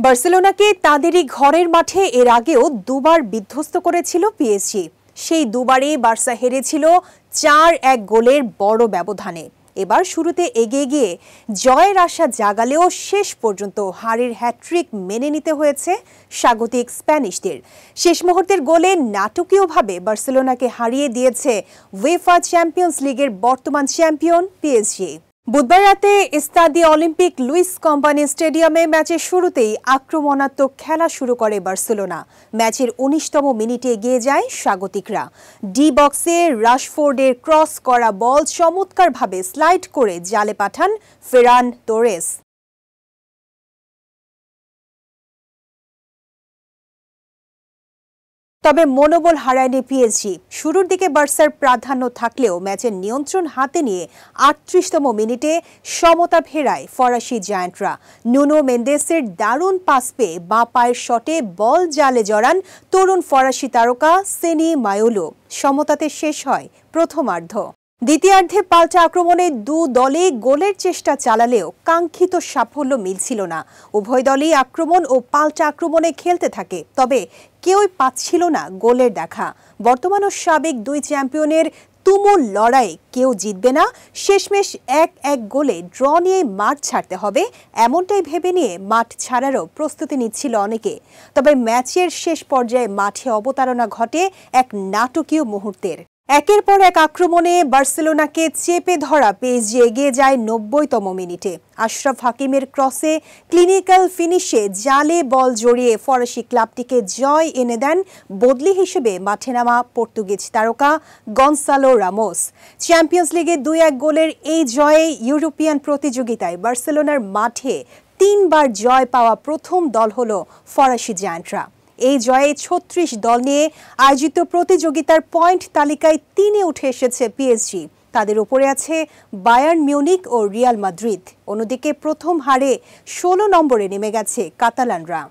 বার্সেলোনাকে তাদেরই ঘরের মাঠে এর আগেও দুবার বিধ্বস্ত করেছিল পিএসজি। সেই দুবারই বার্সা হেরেছিল ৪-১ গোলের বড় ব্যবধানে। এবার শুরুতে এগিয়ে গিয়ে জয়ের আশা জাগালেও শেষ পর্যন্ত হারের হ্যাট্রিক মেনে নিতে হয়েছে স্বাগতিক স্প্যানিশদের। শেষ মুহূর্তের গোলে নাটকীয়ভাবে বার্সেলোনাকে হারিয়ে দিয়েছে উয়েফা চ্যাম্পিয়ন্স লিগের বর্তমান চ্যাম্পিয়ন পিএসজি। বুধবার রাতে স্তাদিও অলিম্পিক লুইস কম্পানি স্টেডিয়ামে ম্যাচের শুরুতেই আক্রমণাত্মক খেলা শুরু করে বার্সেলোনা। ম্যাচের ১৯তম মিনিটে এগিয়ে যায় স্বাগতিকরা। ডি বক্সে রাশফোর্ডের ক্রস করা বল চমৎকারভাবে স্লাইড করে জালে পাঠান ফেরান তোরেস। তবে মনোবল হারায়নি পিএসজি। শুরুর দিকে বার্সার প্রাধান্য থাকলেও ম্যাচের নিয়ন্ত্রণ হাতে নিয়ে ৩৮তম মিনিটে সমতা ফেরায় ফরাসি জায়ান্টরা। নুনো মেন্ডেসের দারুণ পাস পেয়ে বাঁ পায়ের শটে বল জালে জড়ান তরুণ ফরাসি তারকা সেনি মায়োলো। সমতাতে শেষ হয় প্রথমার্ধ। দ্বিতীয়ার্ধে পাল্টা আক্রমণে দু দলই গোলের চেষ্টা চালালেও কাঙ্ক্ষিত সাফল্য মিলছিল না। উভয় দলই আক্রমণ ও পাল্টা আক্রমণে খেলতে থাকে, তবে কেউই পাচ্ছিল না গোলের দেখা। বর্তমান ও সাবেক দুই চ্যাম্পিয়নের তুমুল লড়াই, কেউ জিতবে না। শেষমেশ ১-১ গোলে ড্র নিয়ে মাঠ ছাড়তে হবে, এমনটাই ভেবে নিয়ে মাঠ ছাড়ারও প্রস্তুতি নিচ্ছিল অনেকে। তবে ম্যাচের শেষ পর্যায়ে মাঠে অবতারণা ঘটে এক নাটকীয় মুহূর্তের। একের পর এক আক্রমণে বার্সেলোনাকে চেপে ধরা পিএসজি এগিয়ে যায় ৯০তম মিনিটে। আশরাফ হাকিমের ক্রসে ক্লিনিক্যাল ফিনিশে জালে বল জড়িয়ে ফরাসি ক্লাবটিকে জয় এনে দেন বদলি হিসেবে মাঠে নামা পর্তুগিজ তারকা গনসালো রামোস। চ্যাম্পিয়ন্স লিগে ২-১ গোলের এই জয়ে ইউরোপিয়ান প্রতিযোগিতায় বার্সেলোনার মাঠে ৩বার জয় পাওয়া প্রথম দল হল ফরাসি জায়ান্টরা। এই জয়ে ৩৬ দল নিয়ে আয়োজিত প্রতিযোগিতার পয়েন্ট তালিকায় ৩-এ উঠে এসেছে পিএসজি। তাদের উপরে আছে বায়ার্ন মিউনিক ও রিয়াল মাদ্রিদ। অন্যদিকে প্রথম হারে ১৬ নম্বরে নেমে গেছে কাতালানরা।